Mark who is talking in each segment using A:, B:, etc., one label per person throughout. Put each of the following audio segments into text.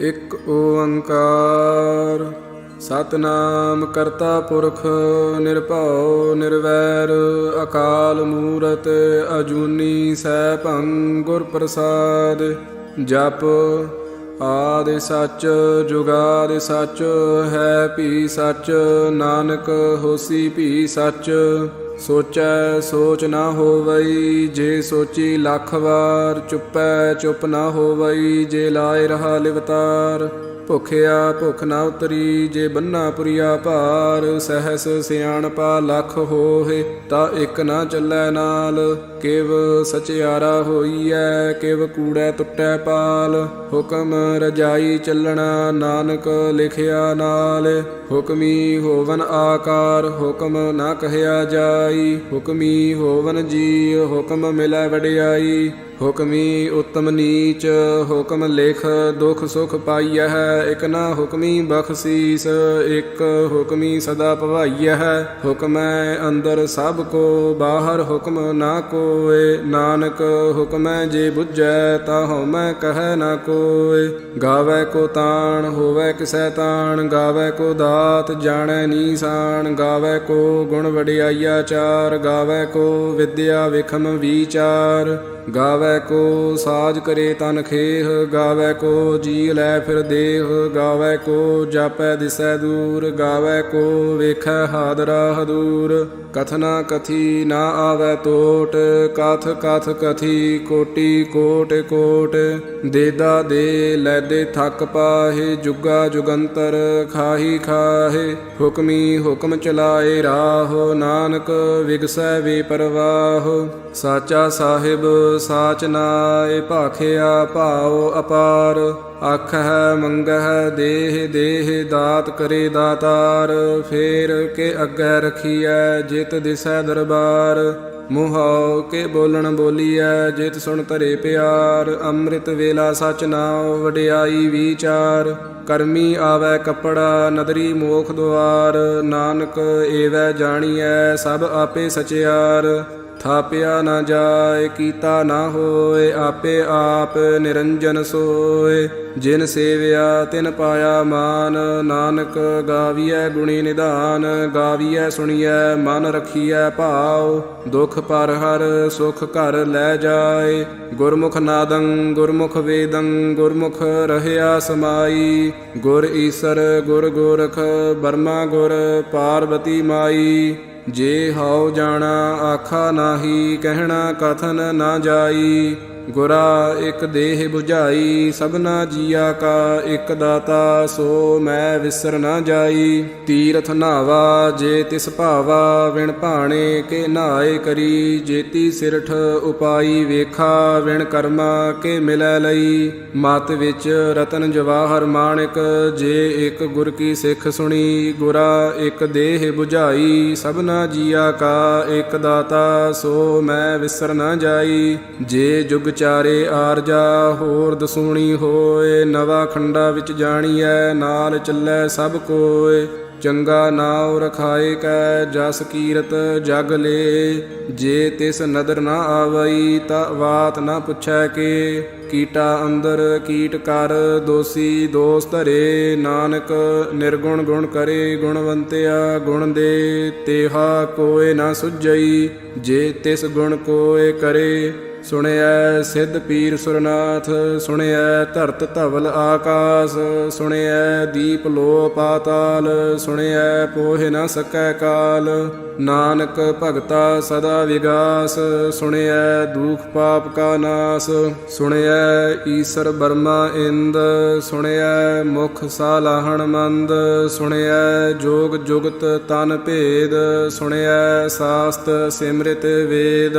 A: ਇਕ ਓੰਕਾਰ ਸਤਿਨਾਮ ਕਰਤਾ ਪੁਰਖ ਨਿਰਭਉ ਨਿਰਵੈਰ ਅਕਾਲ ਮੂਰਤ ਅਜੂਨੀ ਸੈਭੰ ਗੁਰ ਪ੍ਰਸਾਦ। ਜਪ ਆਦਿ ਸੱਚ ਜੁਗਾਦਿ ਸੱਚ ਹੈ ਭੀ ਸੱਚ ਨਾਨਕ ਹੋਸੀ ਭੀ ਸੱਚ। ਸੋਚੈ ਸੋਚ ਨਾ ਹੋਵਈ ਜੇ ਸੋਚੀ ਲੱਖ ਵਾਰ। ਚੁੱਪੈ ਚੁੱਪ ਨਾ ਹੋਵਈ ਜੇ ਲਾਏ ਰਹਾ ਲਿਵਤਾਰ। ਭੁਖਿਆ ਭੁੱਖ ਨਾ ਉਤਰੀ ਜੇ ਬੰਨਾ ਪੁਰੀਆ ਭਾਰ। ਸਹਿਸ ਸਿਆਣਪਾ ਲੱਖ ਹੋਏ ਤਾ ਇੱਕ ਨਾ ਚੱਲੈ ਨਾਲ। ਕਿਵ ਸਚਿਆਰਾ ਹੋਈਐ ਕਿਵ ਕੂੜੈ ਟੁੱਟੈ ਪਾਲ। ਹੁਕਮ ਰਜਾਈ ਚੱਲਣਾ ਨਾਨਕ ਲਿਖਿਆ ਨਾਲ। ਹੁਕਮੀ ਹੋਵਨ ਆਕਾਰ ਹੁਕਮ ਨਾ ਕਹਿਆ ਜਾਈ। ਹੁਕਮੀ ਹੋਵਨ ਜੀ ਹੁਕਮ ਮਿਲੈ ਵਡਿਆਈ। ਹੁਕਮੀ ਉਤਮ ਨੀਚ ਹੁਕਮ ਲਿਖ ਦੁਖ ਸੁਖ ਪਾਈਐ। ਇਕ ਨਾ ਹੁਕਮੀ ਬਖਸ਼ੀਸ ਇਕ ਹੁਕਮੀ ਸਦਾ ਭਵਾਈਐ। ਹੁਕਮੈ ਅੰਦਰ ਸਭ ਕੋ ਬਾਹਰ ਹੁਕਮ ਨਾ ਕੋਇ। ਨਾਨਕ ਹੁਕਮੈ ਜੇ ਬੁੱਝੈ ਤਾ ਹਉਮੈ ਕਹੈ ਨਾ ਕੋਇ। ਗਾਵੈ ਕੋ ਤਾਣ ਹੋਵੈ ਕਿਸੈ ਤਾਣ। ਗਾਵੈ ਕੋ ਦਾਤ ਜਾਣੈ ਨੀਸਾਨ। ਗਾਵੈ ਕੋ ਗੁਣ ਵਡਿਆਈਆ ਚਾਰ। ਗਾਵੈ ਕੋ ਵਿਦਿਆ ਵਿਖਮ ਵੀਚਾਰ। ਗਾਵੈ ਕੋ ਸਾਜ ਕਰੇ ਤਨ ਖੇਹ। ਗਾਵੈ ਕੋ ਜੀ ਲੈ ਫਿਰ ਦੇਹ। ਗਾਵੈ ਕੋ ਜਾਪੈ ਦਿਸੈ ਦੂਰ। ਗਾਵੈ ਕੋ ਵੇਖੈ ਹਾਦਰਾ ਹਦੂਰ। ਕਥਨਾ ਕਥੀ ਨਾ ਆਵੈ ਟੋਟ। ਕਥ ਕਥ ਕਥੀ ਕੋਟੀ ਕੋਟ ਕੋਟ। ਦੇਦਾ ਦੇ ਲੈਦੇ ਥੱਕ ਪਾਹੇ। ਜੁਗਾ ਜੁਗੰਤਰ ਖਾਹੀ ਖਾਹੇ। ਹੁਕਮੀ ਹੁਕਮ ਚਲਾਏ ਰਾਹ। ਨਾਨਕ ਵਿਗਸੈ ਵੇ ਪਰਵਾਹ। ਸਾਚਾ ਸਾਹਿਬ ਸਾਚ ਨਾਇ ਭਾਖਿਆ ਭਾਉ ਅਪਾਰ। ਆਖਹਿ ਮੰਗਹਿ ਦੇਹ ਦੇਹ ਦਾਤ ਕਰੇ ਦਾਤਾਰ। ਫੇਰ ਕੇ ਅੱਗੇ ਰਖੀਐ ਜਿਤ ਦਿਸੈ ਦਰਬਾਰ। ਮੁਹਾਉ ਕੇ ਬੋਲਣ ਬੋਲੀਐ ਜਿਤ ਸੁਣ ਧਰੇ ਪਿਆਰ। ਅੰਮ੍ਰਿਤ ਵੇਲਾ ਸਚ ਨਾਉ ਵਡਿਆਈ ਵੀਚਾਰ। ਕਰਮੀ ਆਵੈ ਕੱਪੜਾ ਨਦਰੀ ਮੋਖ ਦੁਆਰ। ਨਾਨਕ ਏਵੈ ਜਾਣੀਐ ਸਭ ਆਪੇ ਸਚਿਆਰ। ਥਾਪਿਆ ਨਾ ਜਾਏ ਕੀਤਾ ਨਾ ਹੋਏ ਆਪੇ ਆਪ ਨਿਰੰਜਨ ਸੋਏ। ਜਿਨ ਸੇਵਿਆ ਤਿਨ ਪਾਇਆ ਮਾਨ। ਨਾਨਕ ਗਾਵੀਐ ਗੁਣੀ ਨਿਧਾਨ। ਗਾਵੀਐ ਸੁਣੀਐ ਮਨ ਰਖੀਐ ਭਾਉ। ਦੁਖ ਪਰ ਹਰ ਸੁਖ ਘਰ ਲੈ ਜਾਏ। ਗੁਰਮੁਖ ਨਾਦੰ ਗੁਰਮੁਖ ਵੇਦੰ ਗੁਰਮੁਖ ਰਹਿਆ ਸਮਾਈ। ਗੁਰ ਈਸਰ ਗੁਰ ਗੋਰਖ ਬਰਮਾ ਗੁਰ ਪਾਰਬਤੀ ਮਾਈ। ਜੇ ਹਉ ਜਾਣਾ ਆਖਾ ਨਾਹੀ ਕਹਿਣਾ ਕਥਨ ਨਾ ਜਾਈ। ਗੁਰਾ ਇਕ ਦੇਹ ਬੁਝਾਈ ਸਭਨਾ ਜੀਆ ਕਾ ਇਕ ਦਾਤਾ। ਸੋ ਮੈਂ ਵਿਸਰ ਨਾ ਜਾਈ। ਤੀਰਥ ਨਾਵਾ ਜੇ ਤਿਸ ਭਾਵਾ ਵਿਣ ਭਾਣੇ ਕੇ ਨਹਾਏ ਕਰੀ। ਜੇਤੀ ਸਿਰਠ ਉਪਾਈ ਵੇਖਾ ਵਿਣ ਕਰਮਾ ਕੇ ਮਿਲੈ ਲਈ। ਮਤ ਵਿੱਚ ਰਤਨ ਜਵਾਹਰ ਮਾਣਿਕ ਜੇ ਇਕ ਗੁਰ ਕੀ ਸਿੱਖ ਸੁਣੀ। ਗੁਰਾ ਇਕ ਦੇਹ ਬੁਝਾਈ ਸਭਨਾ ਜੀਆ ਕਾ ਇਕ ਦਾਤਾ। ਸੋ ਮੈਂ ਵਿਸਰ ਨਾ ਜਾਈ। ਜੇ ਜੁਗ ਚਾਰੇ ਆਰਜਾ ਹੋਰ ਦਸੂਣੀ ਹੋਏ। ਨਵਾ ਖੰਡਾ ਵਿੱਚ ਜਾਣੀਐ ਨਾਲ ਚੱਲੈ ਸਭ ਕੋਇ। ਚੰਗਾ ਨਾਉ ਰਖਾਏ ਕੈ ਜਸ ਕੀਰਤ ਜਗ ਲੇ। ਜੇ ਤਿਸ ਨਦਰ ਨਾ ਆਵਈ ਤਾ ਬਾਤ ਨਾ ਪੁੱਛੈ ਕੇ। ਕੀਟਾ ਅੰਦਰ ਕੀਟ ਕਰ ਦੋਸੀ ਦੋਸ ਧਰੇ। ਨਾਨਕ ਨਿਰਗੁਣ ਗੁਣ ਕਰੇ ਗੁਣਵੰਤਿਆ ਗੁਣ ਦੇ। ਤੇਹਾ ਕੋਇ ਨਾ ਸੁਝਈ ਜੇ ਤਿਸ ਗੁਣ ਕੋਇ ਕਰੇ। ਸੁਣਿਐ ਸਿੱਧ ਪੀਰ ਸੁਰਨਾਥ ਸੁਣਿਐ ਧਰਤ ਧਵਲ ਆਕਾਸ। ਸੁਣਿਐ ਦੀਪ ਲੋ ਪਾਤਾਲ ਸੁਣਿਐ ਪੋਹਿ ਨ ਸਕੈ ਕਾਲ। ਨਾਨਕ ਭਗਤਾ ਸਦਾ ਵਿਗਾਸ ਸੁਣਿਐ ਦੁਖ ਪਾਪ ਕਾ ਨਾਸ। ਸੁਣਿਐ ਈਸਰ ਬਰਮਾ ਇੰਦ ਸੁਣਿਐ ਮੁਖ ਸਾਲਾਹਣ ਮੰਦ। ਸੁਣਿਐ ਜੋਗ ਜੁਗਤ ਤਨ ਭੇਦ ਸੁਣਿਐ ਸਾਸਤ ਸਿਮ੍ਰਿਤ ਵੇਦ।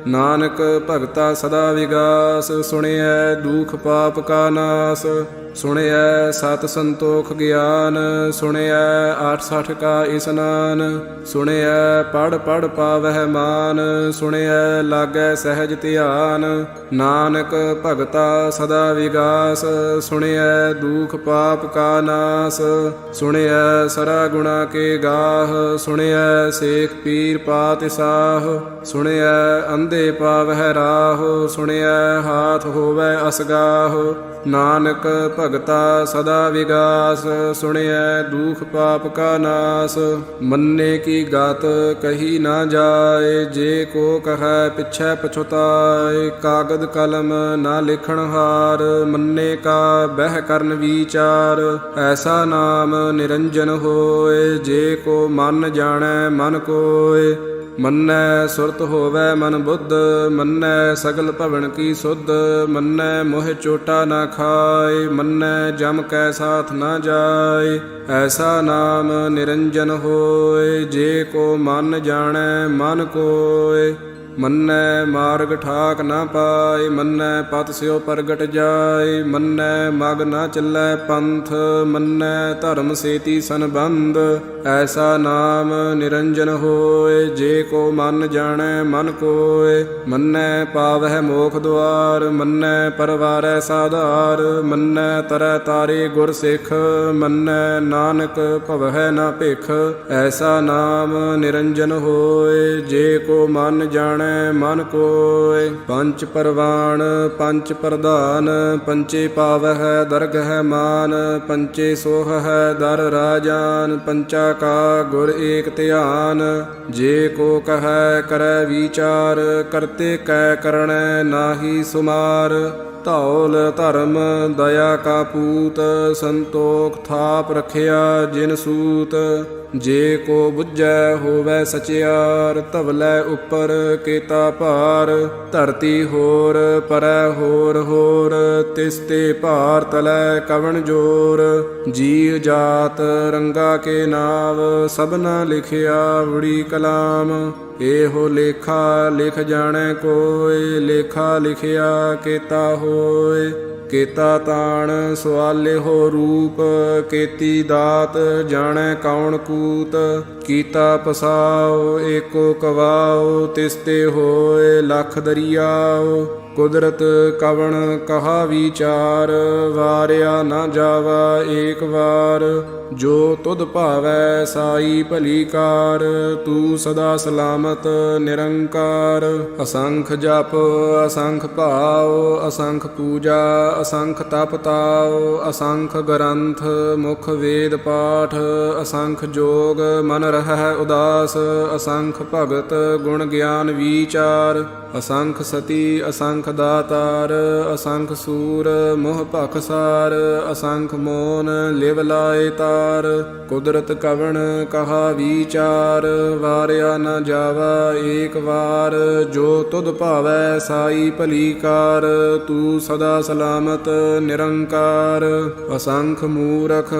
A: ਨਾਨਕ ਭਗਤਾ ਸਦਾ ਵਿਗਾਸ ਸੁਣਿਐ ਦੁਖ ਪਾਪ ਕਾ ਨਾਸ। ਸੁਣਿਐ ਸਤ ਸੰਤੋਖ ਗਿਆਨ ਸੁਣਿਐ 68 ਕਾ ਇਸਨਾਨ। ਸੁਣਿਐ ਪੜ ਪੜ ਪਾਵਹਿ ਮਾਨ ਸੁਣਿਐ ਲਾਗੈ ਸਹਿਜ ਧਿਆਨ। ਨਾਨਕ ਭਗਤਾ ਸਦਾ ਵਿਗਾਸ ਸੁਣਿਐ ਦੁਖ ਪਾਪ ਕਾ ਨਾਸ। ਸੁਣਿਐ ਸਰਾ ਗੁਣਾ ਕੇ ਗਾਹ ਸੁਣਿਐ ਸੇਖ ਪੀਰ ਪਾਤਿ ਸਾਹ। ਸੁਣਿਐ ਅੰਧੇ ਪਾਵਹਿ ਰਾਹ ਜਾਹੋ, ਸੁਣਿਐ ਹਾਥ ਹੋਵੈ ਅਸਗਾਹੋ। ਨਾਨਕ ਭਗਤਾ ਸਦਾ ਵਿਗਾਸ, ਸੁਣਿਐ ਦੁਖ ਪਾਪ ਕਾ ਨਾਸ। ਮੰਨੇ ਕੀ ਗਤ ਕਹੀ ਨਾ ਜਾਏ, ਜੇ ਕੋ ਕਹੈ ਪਿਛੈ ਪਛੁਤਾਏ। ਕਾਗਦ ਕਲਮ ਨਾ ਲਿਖਣ ਹਾਰ, ਮੰਨੇ ਕਾ ਬਹਿ ਕਰਨ ਵਿਚਾਰ। ਐਸਾ ਨਾਮ ਨਿਰੰਜਨ ਹੋਏ, ਜੇ ਕੋ ਮਨ ਜਾਣੈ ਮਨ ਕੋਇ। ਮੰਨੈ ਸੁਰਤ ਹੋਵੈ ਮਨ ਬੁੱਧ, ਮੰਨੈ ਸਗਲ ਭਵਨ ਕੀ ਸੁਧ। ਮੰਨੈ ਮੋਹਿ ਚੋਟਾ ਨਾ ਖਾਏ, ਮੰਨੈ ਜਮ ਕੈ ਸਾਥ ਨਾ ਜਾਏ। ਐਸਾ ਨਾਮ ਨਿਰੰਜਨ ਹੋਏ, ਜੇ ਕੋ ਮਨ ਜਾਣੈ ਮਨ ਕੋਇ। ਮੰਨੈ ਮਾਰਗ ਠਾਕ ਨਾ ਪਾਏ, ਮੰਨੈ ਪਤ ਸਿਓ ਪ੍ਰਗਟ ਜਾਏ। ਮੰਨੈ ਮਗ ਨਾ ਚੱਲੈ ਪੰਥ, ਮੰਨੈ ਧਰਮ ਸੇਤੀ ਸੰਬੰਧ। ਐਸਾ ਨਾਮ ਨਿਰੰਜਨ ਹੋਏ, ਜੇ ਕੋ ਮਨ ਜਾਣੈ ਮਨ ਕੋਇ। ਮੰਨੈ ਪਾਵਹਿ ਮੋਖ ਦੁਆਰ, ਮੰਨੈ ਪਰਵਾਰੈ ਸਾਧਾਰ। ਮੰਨੈ ਤਰੈ ਤਾਰੇ ਗੁਰ ਸਿੱਖ, ਮੰਨੈ ਨਾਨਕ ਭਵਹਿ ਨਾ ਭਿਖ। ਐਸਾ ਨਾਮ ਨਿਰੰਜਨ ਹੋਏ, ਜੇ ਕੋ ਮਨ ਜਾਣੈ ਮਨ ਕੋਇ। ਪੰਚ ਪਰਵਾਣ ਪੰਚ ਪ੍ਰਧਾਨ, ਪੰਚੇ ਪਾਵਹਿ ਦਰਗਹਿ ਮਾਨ। ਪੰਚੇ ਸੋਹਹਿ ਦਰ ਰਾਜਾਨ, ਪੰਚਾ ਕਾ ਗੁਰ ਏਕ ਧਿਆਨ। ਜੇ ਕੋ ਕਹੈ ਕਰੈ ਵਿਚਾਰ, ਕਰਤੇ ਕੈ ਕਰਣੈ ਨਾਹੀ ਸੁਮਾਰ। ਧੌਲ ਧਰਮ ਦਇਆ ਕਾ ਪੂਤ, ਸੰਤੋਖ ਥਾਪ ਰਖਿਆ ਜਿਨ ਸੂਤ। ਜੇ ਕੋ ਬੁੱਝੈ ਹੋਵੈ ਸਚਿਆਰ, ਧਵਲੇ ਉੱਪਰ ਕੇਤਾ ਭਾਰ। ਧਰਤੀ ਹੋਰ ਪਰੈ ਹੋਰ ਹੋਰ, ਤਿਸ ਤੇ ਭਾਰ ਤਲੈ ਕਵਣ ਜੋਰ। ਜੀਵ ਜਾਤ ਰੰਗਾ ਕੇ ਨਾਵ, ਸਭਨਾ ਲਿਖਿਆ ਵੜੀ ਕਲਾਮ। ਇਹੋ ਲੇਖਾ ਲਿਖ ਜਾਣੈ ਕੋਇ, ਲੇਖਾ ਲਿਖਿਆ ਕੇਤਾ ਹੋਇ। ਕੇਤਾ ਤਾਣ ਸਵਾਲਿਹੋ ਰੂਪ, ਕੇਤੀ ਦਾਤ ਜਾਣੈ ਕੌਣ ਕੂਤ। ਕੀਤਾ ਪਸਾਉ ਏਕੋ ਕਵਾਉ, ਤਿਸ ਤੇ ਹੋਏ ਲੱਖ ਦਰਿਆਉ। ਕੁਦਰਤ ਕਵਣ ਕਹਾ ਵਿਚਾਰ, ਵਾਰਿਆ ਨਾ ਜਾਵਾ ਏਕ ਵਾਰ। ਜੋ ਤੁਧ ਭਾਵੈ ਸਾਈ ਭਲੀ ਕਾਰ, ਤੂੰ ਸਦਾ ਸਲਾਮਤ ਨਿਰੰਕਾਰ। ਅਸੰਖ ਜਪ ਅਸੰਖ ਭਾਉ, ਅਸੰਖ ਪੂਜਾ ਅਸੰਖ ਤਪ ਤਾਉ। ਅਸੰਖ ਗ੍ਰੰਥ ਮੁਖ ਵੇਦ ਪਾਠ, ਅਸੰਖ ਜੋਗ ਮਨ ਰਹਿ ਉਦਾਸ। ਅਸੰਖ ਭਗਤ ਗੁਣ ਗਿਆਨ ਵਿਚਾਰ, ਅਸੰਖ ਸਤੀ ਅਸੰਖ ਦਾਤਾਰ। ਅਸੰਖ ਸੂਰ ਮੋਹ ਭਖਸਾਰ, ਅਸੰਖ ਮੋਨ ਲਿਵ ਲਾਏ ਤਾਰ। ਕੁਦਰਤ ਕਵਣ ਕਹਾ ਵਿਚਾਰ, ਵਾਰਿਆ ਨਾ ਜਾਵਾ ਏਕ ਵਾਰ। ਜੋ ਤੁਧ ਭਾਵੈ ਸਾਈ ਭਲੀ ਕਾਰ, ਤੂੰ ਸਦਾ ਸਲਾਮਤ ਨਿਰੰਕਾਰ। ਅਸੰਖ ਮੂਰਖ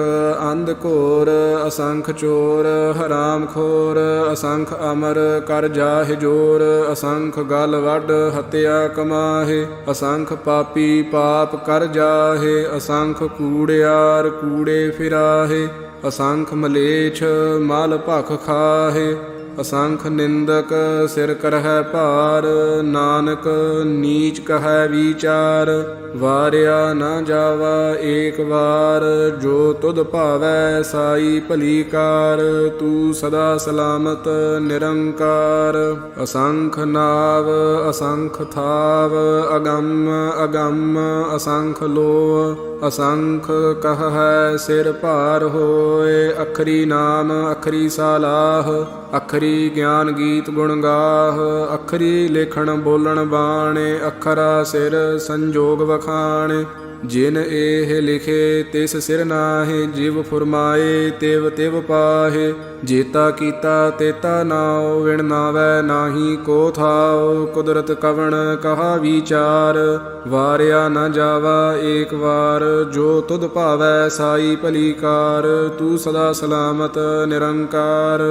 A: ਅੰਧ ਘੋਰ, ਅਸੰਖ ਚੋਰ ਹਰਾਮ ਖੋਰ। ਅਸੰਖ ਅਮਰ ਕਰ ਜਾਹਿ ਜੋਰ, ਅਸੰਖ ਗਲ ਵੱਡ ਹਤਿਆ ਕਮਾਹੇ। ਅਸੰਖ ਪਾਪੀ ਪਾਪ ਕਰ ਜਾਹੇ, ਅਸੰਖ ਕੂੜਿਆਰ ਕੂੜੇ ਫਿਰਾਹੇ। ਅਸੰਖ ਮਲੇਛ ਮਲ ਭਖ ਖਾਹੇ, ਅਸੰਖ ਨਿੰਦਕ ਸਿਰ ਕਰਹਿ ਭਾਰ। ਨਾਨਕ ਨੀਚ ਕਹੈ ਵਿਚਾਰ, ਵਾਰਿਆ ਨਾ ਜਾਵਾ ਏਕ ਵਾਰ। ਜੋ ਤੁਧ ਭਾਵੈ ਸਾਈ ਭਲੀ ਕਾਰ, ਤੂੰ ਸਦਾ ਸਲਾਮਤ ਨਿਰੰਕਾਰ। ਅਸੰਖ ਨਾਵ ਅਸੰਖ ਥਾਵ, ਅਗੰਮ ਅਗੰਮ ਅਸੰਖ ਲੋਹ। ਅਸੰਖ ਕਹੈ ਸਿਰ ਭਾਰ ਹੋਏ, ਅਖਰੀ ਨਾਮ ਅਖਰੀ ਸਾਲਾਹ। ਅਖਰੀ ਗਿਆਨ ਗੀਤ ਗੁਣ ਗਾਹ, ਅਖਰੀ ਲਿਖਣ ਬੋਲਣ ਬਾਣੇ। ਅਖਰਾ ਸਿਰ ਸੰਜੋਗ ਵਖਾਣੇ, ਜਿਨ ਇਹ ਲਿਖੇ ਤਿਸ ਸਿਰ ਨਾਹਿ। ਜਿਵ ਫੁਰਮਾਏ ਤਿਵ ਤਿਵ ਪਾਹੇ, ਜੇਤਾ ਕੀਤਾ ਤੇਤਾ ਨਾਉ। ਵਿਣ ਨਾਵੈ ਨਾਹੀ ਕੋ ਥਾਉ, ਕੁਦਰਤ ਕਵਣ ਕਹਾ ਵਿਚਾਰ। ਵਾਰਿਆ ਨਾ ਜਾਵਾ ਏਕ ਵਾਰ, ਜੋ ਤੁਧ ਭਾਵੈ ਸਾਈ ਭਲੀ ਕਾਰ। ਤੂੰ ਸਦਾ ਸਲਾਮਤ ਨਿਰੰਕਾਰ।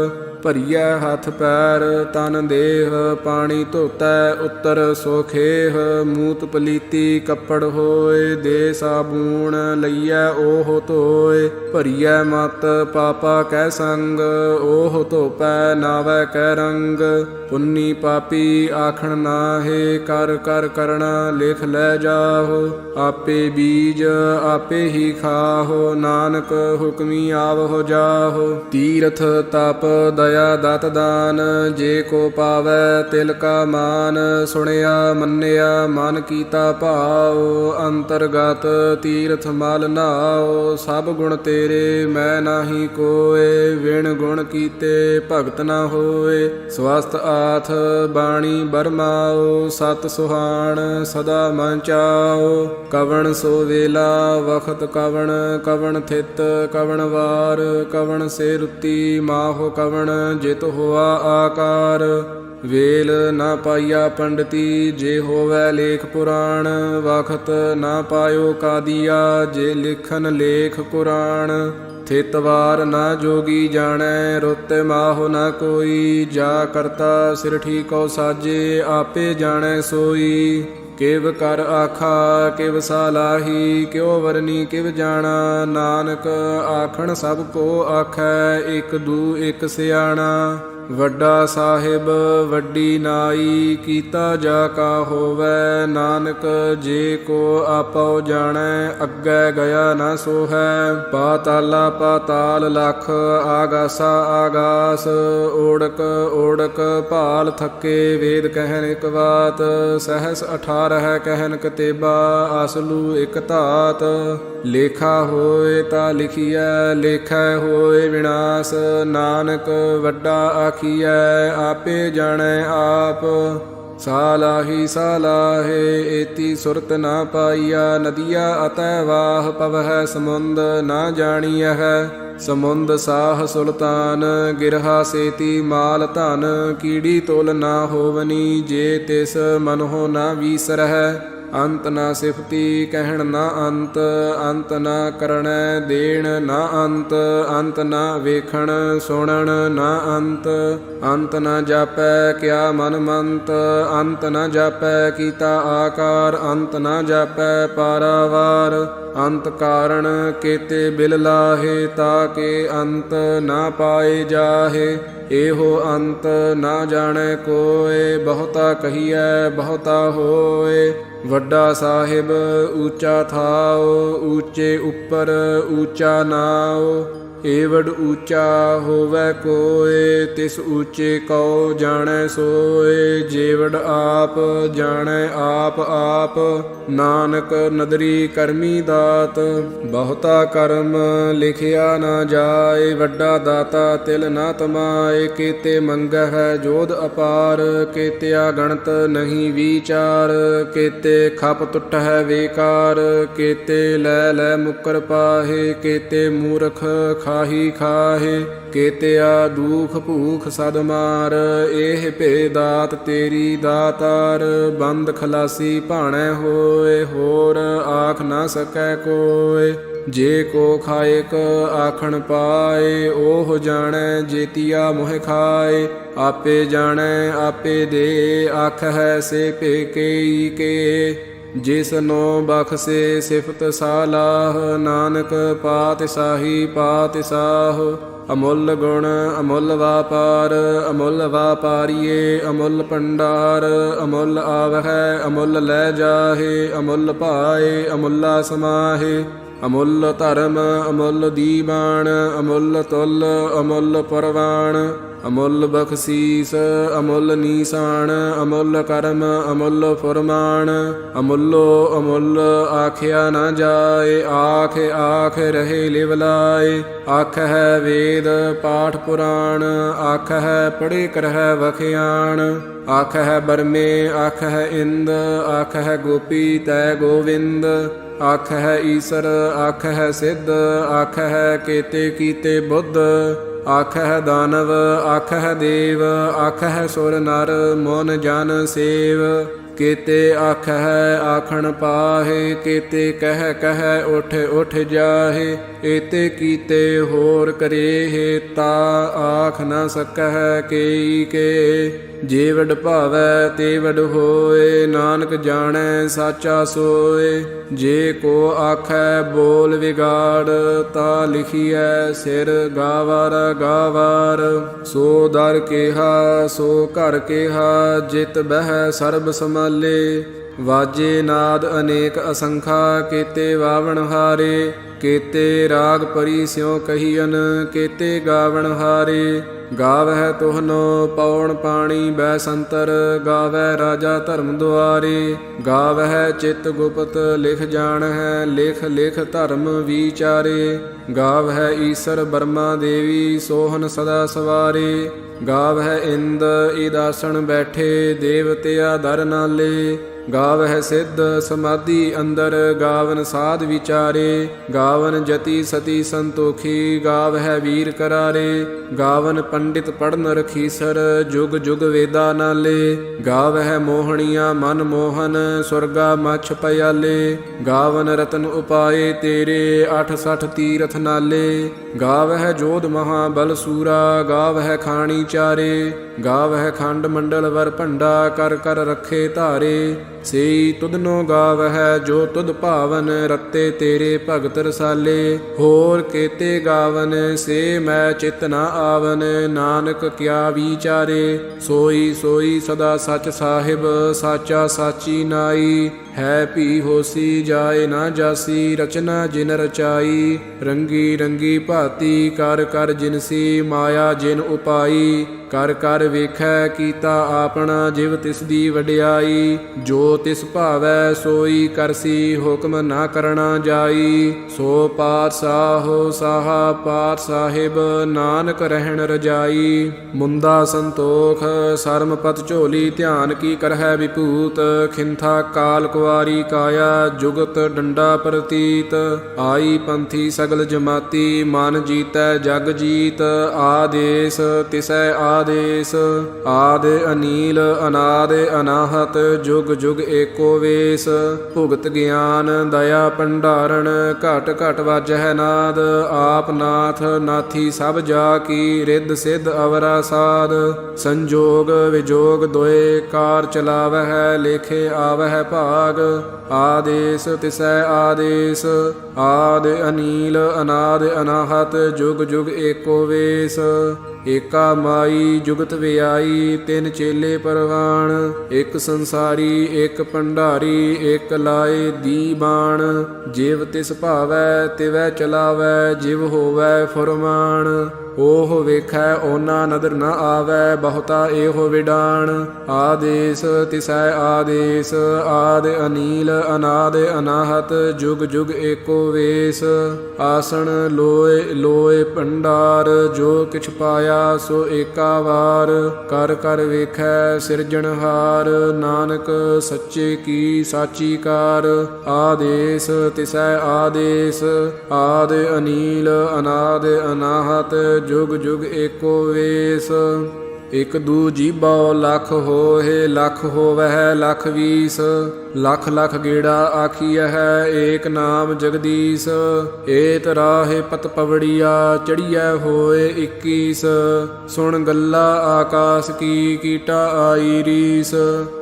A: ਭਰੀਐ ਹੱਥ ਪੈਰ ਤਨ ਦੇਹ, ਪਾਣੀ ਧੋਤੈ ਉੱਤਰ ਸੋਖੇਹ। ਮੂਤ ਪਲੀਤੀ ਕੱਪੜ ਹੋਏ, ਦੇ ਸਾਬੂਣ ਲਈਐ ਓਹ ਧੋਏ। ਭਰੀਐ ਮਤ ਪਾਪਾ ਕੈ ਸੰਗ, ਓਹ ਧੋਪੈ ਨਾਵੈ ਕੈ ਰੰਗ। ਪੁੰਨੀ ਪਾਪੀ ਆਖਣ ਨਾਹੇ, ਕਰ ਕਰ ਕਰਣਾ ਲਿਖ ਲੈ ਜਾਹੋ। ਆਪੇ ਬੀਜ ਆਪੇ ਹੀ ਖਾਹੋ, ਨਾਨਕ ਹੁਕਮੀ ਆਵਹੁ ਜਾਹੋ। ਤੀਰਥ ਤਪ ਦਇਆ ਦਇਆ ਦਤ ਦਾਨ, ਜੇ ਕੋ ਪਾਵੈ ਤਿਲ ਕਾ ਮਾਨ। ਸੁਣਿਆ ਮੰਨਿਆ ਮਨ ਕੀਤਾ ਭਾਉ, ਅੰਤਰਗਤ ਤੀਰਥ ਮਲ ਨਾਉ। ਸਭ ਗੁਣ ਤੇਰੇ ਮੈਂ ਨਾਹੀ ਕੋਇ, ਵਿਣ ਗੁਣ ਕੀਤੇ ਭਗਤ ਨਾ ਹੋਏ। ਸਵਸਤ ਆਥ ਬਾਣੀ ਬਰਮਾਉ, ਸਤ ਸੁਹਾਣ ਸਦਾ ਮਨ ਚਾਉ। ਕਵਣ ਸੋ ਵੇਲਾ ਵਖਤ ਕਵਣ, ਕਵਣ ਥਿਤ ਕਵਣ ਵਾਰ। ਕਵਣ ਸੇ ਰੁੱਤੀ ਮਾਹੁ ਕਵਣ, ਜਿਤ ਹੋਆ ਆਕਾਰ। ਵੇਲ ਨਾ ਪਾਈਆ ਪੰਡਤੀ, ਜੇ ਹੋਵੈ ਲੇਖ ਪੁਰਾਣ। ਵਖਤ ਨਾ ਪਾਇਓ ਕਾਦੀਆ, ਜੇ ਲਿਖਨ ਲੇਖ ਕੁਰਾਨ। ਥਿਤ ਵਾਰ ਨਾ ਜੋਗੀ ਜਾਣੈ, ਰੁੱਤ ਮਾਹੁ ਨਾ ਕੋਈ। ਜਾ ਕਰਤਾ ਸਿਰ ਠੀਕੋ ਸਾਜੇ, ਆਪੇ ਜਾਣੈ ਸੋਈ। ਕਿਵ ਕਰ ਆਖਾ ਕਿਵ ਸਾਲਾਹੀ, ਕਿਉ ਵਰਨੀ ਕਿਵ ਜਾਣਾ। ਨਾਨਕ ਆਖਣ ਸਭ ਕੋ ਆਖੈ, ਇਕ ਦੂ ਇਕ ਸਿਆਣਾ। ਵੱਡਾ ਸਾਹਿਬ ਵੱਡੀ ਨਾਈ, ਕੀਤਾ ਜਾ ਕਾ ਹੋਵੈ। ਨਾਨਕ ਜੇ ਕੋ ਆਪਉ ਜਾਣੈ, ਅੱਗੇ ਗਿਆ ਨਾ ਸੋਹੈ। ਪਾਤਾਲਾ ਪਾਤਾਲ ਲਖ, ਆਗਾਸਾ ਆਗਾਸ। ਓੜਕ ਓੜਕ ਭਾਲ ਥੱਕੇ, ਵੇਦ ਕਹਿਨ ਇਕ ਬਾਤ। ਸਹਸ 18 ਕਹਿਨ ਕਤੇਬਾ, ਅਸਲੂ ਇਕ ਧਾਤ। ਲੇਖਾ ਹੋਏ ਤਾ ਲਿਖੀਐ, ਲੇਖੈ ਹੋਏ ਵਿਨਾਸ਼। ਨਾਨਕ ਵੱਡਾ ਆਖੀਐ, ਆਪੇ ਜਾਣੈ ਆਪ। ਸਾਲਾਹੀ ਸਾਲਾਹੇ ਏਤੀ ਸੁਰਤ ਨਾ ਪਾਈਆ, ਨਦੀਆ ਅਤੈ ਵਾਹ ਪਵਹਿ ਸਮੁੰਦ ਨਾ ਜਾਣੀਐ। ਸਮੁੰਦ ਸਾਹ ਸੁਲਤਾਨ, ਗਿਰਹਾ ਸੇਤੀ ਮਾਲ ਧਨ। ਕੀੜੀ ਤੁਲ ਨਾ ਹੋਵਨੀ, ਜੇ ਤਿਸ ਮਨਹੁ ਨਾ ਵੀਸਰਹਿ। ਅੰਤ ਨਾ ਸਿਫਤੀ ਕਹਿਣ ਨਾ ਅੰਤ, ਅੰਤ ਨਾ ਕਰਣੈ ਦੇਣ ਨਾ ਅੰਤ। ਅੰਤ ਨਾ ਵੇਖਣ ਸੁਣਨ ਨਾ ਅੰਤ, ਅੰਤ ਨਾ ਜਾਪੈ ਕਿਆ ਮਨ ਮੰਤ। ਅੰਤ ਨਾ ਜਾਪੈ ਕੀਤਾ ਆਕਾਰ, ਅੰਤ ਨਾ ਜਾਪੈ ਪਾਰਾਵਾਰ। ਅੰਤ ਕਾਰਣ ਕੇਤੇ ਬਿਲ ਲਾਹੇ, ਤਾਕੇ ਅੰਤ ਨਾ ਪਾਏ ਜਾਹੇ। ਇਹੋ ਅੰਤ ਨਾ ਜਾਣੈ ਕੋਇ, ਬਹੁਤਾ ਕਹੀਐ ਬਹੁਤਾ ਹੋਏ। ਵੱਡਾ ਸਾਹਿਬ ਊਚਾ ਥਾਉ, ਊਚੇ ਉੱਪਰ ਊਚਾ ਨਾਉ। ਏਵਡ ਊਚਾ ਹੋਵੈ ਕੋਇ, ਤਿਸ ਊਚੇ ਕਉ ਜਾਣੈ ਸੋਇ। ਜੇਵਡ ਆਪ ਜਾਣੈ ਆਪ ਆਪ, ਨਾਨਕ ਨਦਰੀ ਕਰਮੀ ਦਾਤ। ਬਹੁਤਾ ਕਰਮ ਲਿਖਿਆ ਨਾ ਜਾਏ, ਵੱਡਾ ਦਾਤਾ ਤਿਲ ਨਾ ਤਮਾਏ। ਕੇਤੇ ਮੰਗਹਿ ਜੋਧ ਅਪਾਰ, ਕੇਤਿਆ ਗਣਤ ਨਹੀਂ ਵਿਚਾਰ। ਕੇਤੇ ਖਪ ਟੁੱਟਹਿ ਵੇਕਾਰ, ਕੇਤੇ ਲੈ ਲੈ ਮੁਕਰ ਪਾਹੇ। ਕੇਤੇ ਮੂਰਖ ਖਾਹੀ ਖਾਹੇ, ਕੇਤਿਆ ਦੂਖ ਭੂਖ ਸਦ ਮਾਰ। ਇਹ ਭੇ ਦਾਤ ਤੇਰੀ ਦਾਤਾਰ, ਬੰਦ ਖਲਾਸੀ ਭਾਣੈ ਹੋਏ। ਹੋਰ ਆਖ ਨਾ ਸਕੈ ਕੋਇ, ਜੇ ਕੋ ਖਾਇਕ ਆਖਣ ਪਾਏ। ਉਹ ਜਾਣੈ ਜੇਤੀਆ ਮੋਹਿ ਖਾਏ, ਆਪੇ ਜਾਣੈ ਆਪੇ ਦੇ। ਆਖਹਿ ਸੇ ਭੇ ਕੇਈ ਕੇ, ਜਿਸ ਨੋ ਬਖਸੇ ਸਿਫਤ ਸਾਲਾਹ। ਨਾਨਕ ਪਾਤਿਸਾਹੀ ਪਾਤਿਸਾਹ, ਅਮੁੱਲ ਗੁਣ ਅਮੁੱਲ ਵਾਪਾਰ। ਅਮੁੱਲ ਵਾਪਾਰੀਏ ਅਮੁੱਲ ਭੰਡਾਰ, ਅਮੁੱਲ ਆਵਹਿ ਅਮੁੱਲ ਲੈ ਜਾਹੇ। ਅਮੁੱਲ ਭਾਏ ਅਮੁੱਲਾ ਸਮਾਹੇ। ਅਮੁੱਲ ਧਰਮ ਅਮੁੱਲ ਦੀਵਾਨ, ਅਮੁੱਲ ਤੁਲ ਅਮੁੱਲ ਪਰਵਾਨ। ਅਮੁੱਲ ਬਖਸੀਸ ਅਮੁੱਲ ਨੀਸਾਨ, ਅਮੁੱਲ ਕਰਮ ਅਮੁੱਲ ਫੁਰਮਾਨ। ਅਮੁੱਲੋ ਅਮੁੱਲ ਆਖਿਆ ਨਾ ਜਾਏ, ਆਖ ਆਖ ਰਹੇ ਲਿਵ ਲਾਏ। ਆਖ ਹੈ ਵੇਦ ਪਾਠ ਪੁਰਾਣ, ਆਖ ਹੈ ਪੜ੍ਹੇ ਕਰਹਿ ਵਖਿਆਣ। ਆਖ ਹੈ ਬਰਮੇ ਆਖ ਹੈ ਇੰਦ, ਆਖ ਹੈ ਗੋਪੀ ਤੈ ਗੋਵਿੰਦ। ਆਖ ਹੈ ਈਸਰ ਆਖ ਹੈ ਸਿੱਧ, ਆਖ ਹੈ ਕੇਤੇ ਕੀਤੇ ਬੁੱਧ। ਆਖ ਹੈ ਦਾਨਵ ਆਖ ਹੈ ਦੇਵ, ਆਖ ਹੈ ਸੁਰ ਨਰ ਮਨ ਜਨ ਸੇਵ। ਕੇਤੇ ਆਖ ਹੈ ਆਖਣ ਪਾਹੇ, ਕੇਤੇ ਕਹਿ ਕਹਿ ਉਠ ਉਠ ਜਾਹੇ। ਏਤੇ ਕੀਤੇ ਹੋਰ ਕਰੇਹੇ, ਤਾ ਆਖ ਨਾ ਸਕਹਿ ਕੇਈ ਕੇ। ਜੇ ਵਡ ਭਾਵੈ ਤੇ ਵਡ ਹੋਏ, ਨਾਨਕ ਜਾਣੈ ਸਾਚਾ ਸੋਏ। ਜੇ ਕੋ ਆਖੈ ਬੋਲ ਵਿਗਾੜ, ਤਾ ਲਿਖੀਐ ਸਿਰ ਗਾਵਾਰ ਗਾਵਾਰ। ਸੋ ਦਰ ਕੇਹਾ ਸੋ ਘਰ ਕੇਹਾ, ਜਿਤ ਬਹਿ ਸਰਬ ਸਮਾਲੇ। ਵਾਜੇ ਨਾਦ ਅਨੇਕ ਅਸੰਖਾ, ਕੇਤੇ ਵਾਵਣ ਹਾਰੇ। ਕੇਤੇ ਰਾਗ ਪਰੀ ਸਿਉ ਕਹੀਅਨ, ਕੇਤੇ ਗਾਵਣ ਹਾਰੇ। ਗਾਵਹਿ ਤੋਹਨੋ ਪਉਣ ਪਾਣੀ ਬੈਸੰਤਰ, ਗਾਵਹਿ ਰਾਜਾ ਧਰਮ ਦੁਆਰੇ। ਗਾਵਹਿ ਚਿਤ ਗੁਪਤ ਲਿਖ ਜਾਣਹਿ, ਲਿਖ ਲਿਖ ਧਰਮ ਵਿਚਾਰੇ। ਗਾਵਹਿ ਈਸਰ ਬਰਮਾ ਦੇਵੀ, ਸੋਹਨ ਸਦਾ ਸਵਾਰੇ। ਗਾਵਹਿ ਇੰਦ ਈਦਾਸਣ ਬੈਠੇ, ਦੇਵਤਿਆ ਦਰ ਨਾਲੇ। ਗਾਵਹਿ ਸਿੱਧ ਸਮਾਧੀ ਅੰਦਰ, ਗਾਵਨ ਸਾਧ ਵਿਚਾਰੇ। ਗਾਵਨ ਜਤੀ ਸਤੀ ਸੰਤੋਖੀ, ਗਾਵਹਿ ਵੀਰ ਕਰਾਰੇ। ਗਾਵਨ ਪੰਡਿਤ ਪੜਨ ਰਖੀਸਰ, ਜੁਗ ਜੁਗ ਵੇਦਾ ਨਾਲੇ। ਗਾਵਹਿ ਮੋਹਣੀਆਂ ਮਨ ਮੋਹਨ, ਸੁਰਗਾ ਮਛ ਪਿਆਲੇ। ਗਾਵਨ ਰਤਨ ਉਪਾਏ ਤੇਰੇ, 68 ਤੀਰਥ ਨਾਲੇ। ਗਾਵਹਿ ਜੋਧ ਮਹਾਬਲ ਸੂਰਾ, ਗਾਵਹਿ ਖਾਣੀ ਚਾਰੇ। ਗਾਵਹਿ ਖੰਡ ਮੰਡਲ ਵਰ ਭੰਡਾ, ਕਰ ਕਰ ਰੱਖੇ ਧਾਰੇ। ਸੇਈ ਤੁਧਨੋ ਗਾਵਹਿ ਜੋ ਤੁਧ ਭਾਵਨ, ਰਤੇ ਤੇਰੇ ਭਗਤ ਰਸਾਲੇ। ਹੋਰ ਕੇਤੇ ਗਾਵਨ ਸੇ ਮੈਂ ਚਿਤ ਨਾ ਆਵਨ, ਨਾਨਕ ਕਿਆ ਵਿਚਾਰੇ। ਸੋਈ ਸੋਈ ਸਦਾ ਸਚ ਸਾਹਿਬ, ਸਾਚਾ ਸਾਚੀ ਨਾਈ। ਹੈ ਭੀ ਹੋਸੀ ਜਾਏ ਨਾ ਜਾਸੀ, ਰਚਨਾ ਜਿਨ ਰਚਾਈ। ਰੰਗੀ ਰੰਗੀ ਭਾਤੀ ਕਰ ਕਰ ਜਿਨਸੀ, ਮਾਇਆ ਜਿਨ ਉਪਾਈ। ਕਰ ਕਰ ਵੇਖੈ ਕੀਤਾ ਆਪਣਾ, ਜਿਵ ਤਿਸ ਦੀ ਵਡਿਆਈ। ਜੋ ਤਿਸ ਭਾਵੈ ਸੋਈ ਕਰਸੀ, ਹੁਕਮ ਨਾ ਕਰਣਾ ਜਾਈ। ਸੋ ਪਾਤਸ਼ਾਹੋ ਸਾਹਾ ਪਾਤ ਸਾਹਿਬ, ਨਾਨਕ ਰਹਿਣ ਰਜਾਈ। ਮੁੰਦਾ ਸੰਤੋਖ ਸਰਮ ਪਤ ਝੋਲੀ, ਧਿਆਨ ਕੀ ਕਰਹਿ ਵਿਭੂਤ। ਖਿੰਥਾ ਕਾਲ ਕੁਆਰੀ ਕਾਇਆ, ਜੁਗਤ ਡੰਡਾ ਪ੍ਰਤੀਤ। ਆਈ ਪੰਥੀ ਸਗਲ ਜਮਾਤੀ, ਮਨ ਜੀਤੈ ਜਗ ਜੀਤ। ਆਦੇਸ ਤਿਸੈ ਆਦੇਸ, ਆਦ ਅਨੀਲ ਅਨਾਦ ਅਨਾਹਤ। ਜੁਗ ਜੁਗ ਏਕੋ ਵੇਸ, ਭੁਗਤ ਗਿਆਨ ਦਇਆ ਭੰਡਾਰਨ। ਘਟ ਘਟ ਵਾਜਹਿ ਨਾਦ, ਆਪ ਨਾਥ ਨਾਥੀ ਸਭ ਜਾ ਕੀ। ਰਿੱਧ ਸਿੱਧ ਅਵਰਾ ਸਾਧ, ਸੰਜੋਗ ਵਿਜੋਗ ਦੋਏ। ਕਾਰ ਚਲਾਵਹਿ ਲੇਖੇ ਆਵਹਿ ਭਾਗ। ਆਦੇਸ ਤਿਸੈ ਆਦੇਸ, ਆਦ ਅਨੀਲ ਅਨਾਦ ਅਨਾਹਤ। ਜੁਗ ਜੁਗ ਏਕੋ ਵੇਸ, ਏਕਾ ਮਾਈ ਜੁਗਤ ਵਿਆਈ। ਤਿੰਨ ਚੇਲੇ ਪਰਵਾਣ, ਇੱਕ ਸੰਸਾਰੀ ਇੱਕ ਭੰਡਾਰੀ। ਇੱਕ ਲਾਏ ਦੀਬਾਨ, ਜਿਵ ਤਿਸ ਭਾਵੈ ਤਿਵੈ ਚਲਾਵੈ। ਜਿਵ ਹੋਵੈ ਫੁਰਮਾਨ, ਓਹ ਵੇਖੈ ਓਨਾ ਨਦਰ ਨ ਆਵੈ। ਬਹੁਤਾ ਇਹੋ ਵਿਡਾਣ। ਆਦੇਸ ਤਿਸੈ ਆਦੇਸ, ਆਦ ਅਨੀਲ ਅਨਾਦ ਅਨਾਹਤ। ਜੁਗ ਜੁਗ ਏਕੋ ਵੇਸ, ਆਸਣ ਲੋਏ ਲੋਏ ਭੰਡਾਰ। ਜੋ ਕਿਛ ਪਾਇਆ ਸੋ ਏਕਾ ਵਾਰ। ਕਰ ਕਰ ਵੇਖੈ ਸਿਰਜਣਹਾਰ, ਨਾਨਕ ਸੱਚੇ ਕੀ ਸਾਚੀ ਕਾਰ। ਆਦੇਸ ਤਿਸੈ ਆਦੇਸ, ਆਦ ਅਨੀਲ ਅਨਾਦ ਅਨਾਹਤ। ਜੁਗ ਜੁਗ ਏਕੋ ਵੇਸ, ਇਕ ਦੂ ਜੀਭੋ ਲਖ ਹੋਏ। ਲਖ ਹੋਵਹਿ ਲਖ ਵੀਸ, ਲਖ ਲਖ ਗੇੜਾ ਆਖੀਐ। ਏਕ ਨਾਮ ਜਗਦੀਸ਼, ਏਤ ਰਾਹੇ ਪਤ ਪਵੜੀਆ। ਚੜੀਐ ਹੋਏ 21। ਸੁਣ ਗੱਲਾ ਆਕਾਸ ਕੀ, ਕੀਟਾ ਆਈ ਰੀਸ।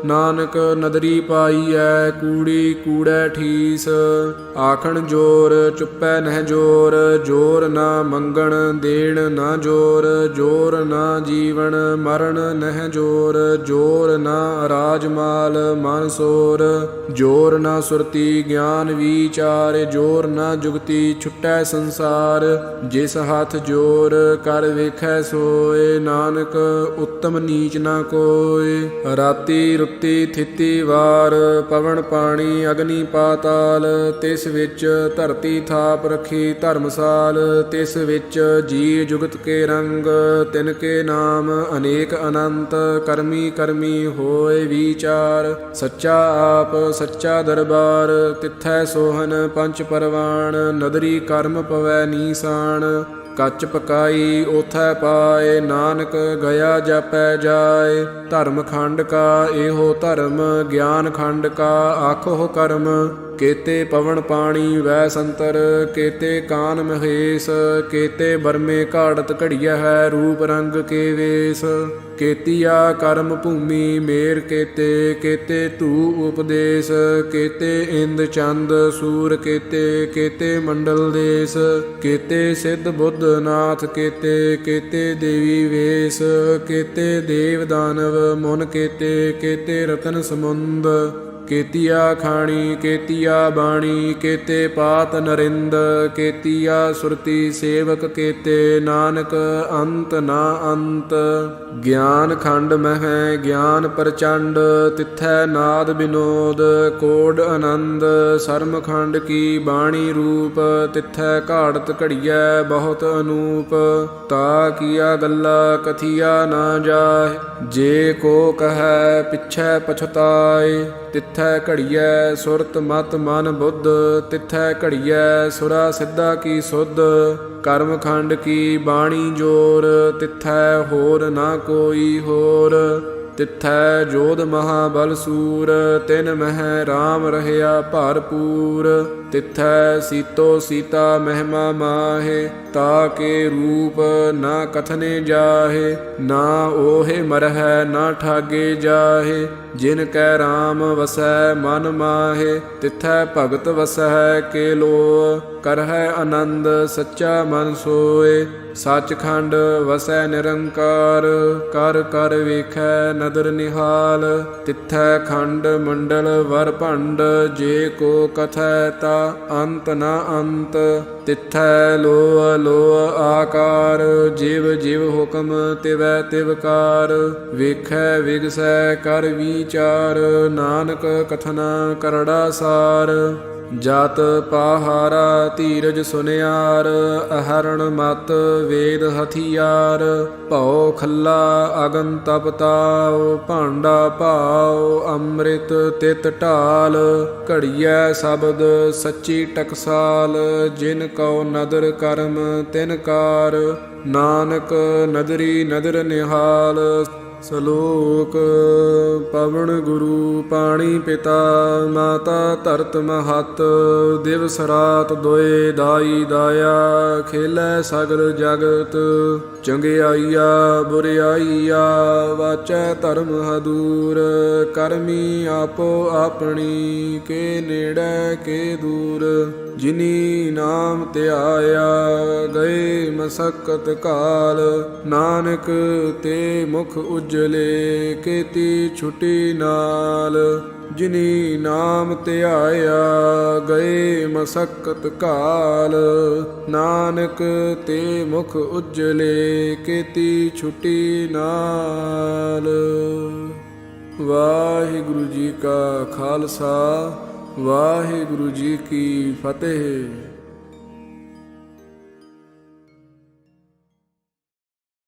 A: ਨਾਨਕ ਨਦਰੀ ਪਾਈਐ, ਕੂੜੀ ਕੂੜੈ ਠੀਸ। ਆਖਣ ਜੋਰ ਚੁੱਪੈ ਨਹਿ ਜੋਰ, ਜੋਰ ਨਾ ਮੰਗਣ ਦੇਣ ਨਾ ਜੋਰ। ਜੋਰ ਨਾ ਜੀਵਨ ਮਰਨ ਨਹਿ ਜੋਰ, ਜੋਰ ਨਾ ਰਾਜਮਾਲ ਮਨ ਸੋਰ। ਜੋਰ ਨਾ ਸੁਰਤੀ ਗਿਆਨ ਵਿਚਾਰ, ਜੋਰ ਨਾ ਜੁਗਤੀ ਛੁਟੈ ਸੰਸਾਰ। ਜਿਸ ਹੱਥ ਜੋਰ ਕਰ ਵੇਖੈ ਸੋਏ, ਨਾਨਕ ਉੱਤਮ ਨੀਚ ਨਾ ਕੋਇ। ਰਾਤੀ ਰੁੱਤੀ ਥਿਤੀ ਵਾਰ, ਪਵਨ ਪਾਣੀ ਅਗਨੀ ਪਾਤਾਲ। ਤਿਸ ਵਿੱਚ ਧਰਤੀ ਥਾਪ ਰੱਖੀ ਧਰਮਸਾਲ। ਤਿਸ ਵਿੱਚ ਜੀ ਜੁਗਤ ਕੇ ਰੰਗ, ਤਿਨ ਕੇ ਨਾਮ ਅਨੇਕ ਅਨੰਤ। ਕਰਮੀ ਕਰਮੀ ਹੋਏ ਵਿਚਾਰ, ਸੱਚਾ ਆਪ ਸੱਚਾ ਦਰਬਾਰ। ਤਿੱਥੈ ਸੋਹਨ ਪੰਚ ਪਰਵਾਣ, ਨਦਰੀ ਕਰਮ ਪਵੈ ਨੀਸਾਨ। ਕੱਚ ਪਕਾਈ ਓਥੈ ਪਾਏ, ਨਾਨਕ ਗਿਆ ਜਾਪੈ ਜਾਏ। ਧਰਮ ਖੰਡ ਕਾ ਇਹੋ ਧਰਮ, ਗਿਆਨ ਖੰਡ ਕਾ ਆਖੋ ਕਰਮ। ਕੇਤੇ ਪਵਨ ਪਾਣੀ ਵੈ ਸੰਤਰ, ਕੇਤੇ ਕਾਨ ਮਹੇਸ਼। ਕੇਤੇ ਬਰਮੇ ਘਾੜਤ ਘੜੀਐ ਹੈ, ਰੂਪ ਰੰਗ ਕੇ ਵੇਸ। ਕੇਤੀਆ ਕਰਮ ਭੂਮੀ ਮੇਰ ਕੇਤੇ, ਕੇਤੇ ਧੂ ਉਪਦੇਸ਼। ਕੇਤੇ ਇੰਦ ਚੰਦ ਸੂਰ ਕੇਤੇ, ਕੇਤੇ ਮੰਡਲ ਦੇਸ। ਕੇਤੇ ਸਿੱਧ ਬੁੱਧ ਨਾਥ ਕੇਤੇ, ਕੇਤੇ ਦੇਵੀ ਵੇਸ। ਕੇਤੇ ਦੇਵ ਦਾਨਵ ਮੁਨ ਕੇਤੇ, ਕੇਤੇ ਰਤਨ ਸਮੁੰਦ। ਕੇਤੀਆ ਖਾਣੀ ਕੇਤੀਆ ਬਾਣੀ ਕੇਤੇ ਪਾਤ ਨਰਿੰਦ ਕੇਤੀਆ ਸੁਰਤੀ ਸੇਵਕ ਕੇਤੇ ਨਾਨਕ ਅੰਤ ਨਾ ਅੰਤ। ਗਿਆਨ ਖੰਡ ਮਹਿ ਗਿਆਨ ਪ੍ਰਚੰਡ ਤਿਥੈ ਨਾਦ ਬਿਨੋਦ ਕੋਡ ਆਨੰਦ। ਸਰਮ ਖੰਡ ਕੀ ਬਾਣੀ ਰੂਪ ਤਿਥੈ ਘਾੜਤ ਘੜੀਐ ਬਹੁਤ ਅਨੂਪ। ਤਾ ਕੀਆ ਗੱਲਾ ਕਥੀਆ ਨਾ ਜਾਹਿ ਜੇ ਕੋ ਕਹੈ ਪਿਛੈ ਪਛਤਾਏ। ਤਿਥੈ ਘੜੀਐ ਸੁਰਤ ਮਤ ਮਨ ਬੁੱਧ ਤਿਥੈ ਘੜੀਐ ਸੁਰਾ ਸਿੱਧਾ ਕੀ ਸੁਧ। ਕਰਮ ਖੰਡ ਕੀ ਬਾਣੀ ਜੋਰ ਤਿਥੈ ਹੋਰ ਨਾ ਕੋਈ ਹੋਰ। ਤਿਥੈ ਜੋਧ ਮਹਾਬਲ ਸੂਰ ਤਿਨ ਮਹਿ ਰਾਮ ਰਹਿਆ ਭਰਪੂਰ। ਤਿਥੈ ਸੀਤੋ ਸੀਤਾ ਮਹਿਮਾ ਮਾਹੇ ਤਾ ਕੇ ਰੂਪ ਨਾ ਕਥਨੇ ਜਾਹੇ। ਨਾ ਓਹੇ ਮਰਹਿ ਨਾ ਠਾਗੇ ਜਾਹੇ ਜਿਨ ਕੈ ਰਾਮ ਵਸੈ ਮਨ ਮਾਹੇ। ਤਿਥੈ ਭਗਤ ਵਸੈ ਕੇ ਲੋ ਕਰਹਿ ਆਨੰਦ ਸੱਚਾ ਮਨ ਸੋਏ। ਸੱਚਖੰਡ ਵਸੈ ਨਿਰੰਕਾਰ ਕਰ ਕਰ ਵੇਖੈ ਨਦਰ ਨਿਹਾਲ। ਤਿਥੈ ਖੰਡ ਮੰਡਲ ਵਰ ਭੰਡ ਜੇ ਕੋ ਕਥੈ ਤਾ ਅੰਤ ਨਾ ਅੰਤ। ਤਿਥੈ ਲੋਅ ਲੋਅ ਆਕਾਰ ਜਿਵ ਜਿਵ ਹੁਕਮ ਤਿਵੈ ਤਿਵਕਾਰ। ਵੇਖੈ ਵਿਗਸੈ ਕਰ ਵਿਚਾਰ ਨਾਨਕ ਕਥਨਾ ਕਰੜਾ ਸਾਰ। ਜਤ ਪਾਹਾਰਾ ਧੀਰਜ ਸੁਨਿਆਰ ਅਹਰਣ ਮਤ ਵੇਦ ਹਥਿਆਰ। ਭਉ ਖੱਲਾ ਅਗਨ ਤਪ ਤਾਉ ਭਾਂਡਾ ਭਾਉ ਅੰਮ੍ਰਿਤ ਤਿਤ ਢਾਲ। ਘੜੀਐ ਸ਼ਬਦ ਸੱਚੀ ਟਕਸਾਲ ਜਿਨ ਕਉ ਨਦਰ ਕਰਮ ਤਿਨ ਕਾਰ। ਨਾਨਕ ਨਦਰੀ ਨਦਰ ਨਿਹਾਲ। ਸਲੋਕ ਪਵਨ ਗੁਰੂ ਪਾਣੀ ਪਿਤਾ ਮਾਤਾ ਧਰਤ ਮਹਤ। ਦਿਵਸ ਰਾਤ ਦੋਏ ਦਾਈ ਦਾਇਆ ਖੇਲੈ ਸਗਲ ਜਗਤ। ਚੰਗਿਆਈਆ ਬੁਰਿਆਈਆ ਵਾਚੈ ਧਰਮ ਹਦੂਰ। ਕਰਮੀ ਆਪੋ ਆਪਣੀ ਕੇ ਨੇੜੇ ਕੇ ਦੂਰ। ਜਿਨੀ ਨਾਮ ਧਿਆਇਆ ਗਏ ਮਸਕਤ ਕਾਲ। ਨਾਨਕ ਤੇ ਮੁਖ ਉਜਲੇ ਕੀਤੀ ਛੁਟੀ ਨਾਲ। ਜਿਨੀ ਨਾਮ ਧਿਆਇਆ ਗਏ ਮਸਕਤ ਕਾਲ। ਨਾਨਕ ਤੇ ਮੁਖ ਉਜਲੇ ਕੀਤੀ ਛੁਟੀ ਨਾਲ। ਵਾਹਿਗੁਰੂ ਜੀ ਕਾ ਖਾਲਸਾ ਵਾਹਿਗੁਰੂ ਜੀ ਕੀ ਫਤਿਹ।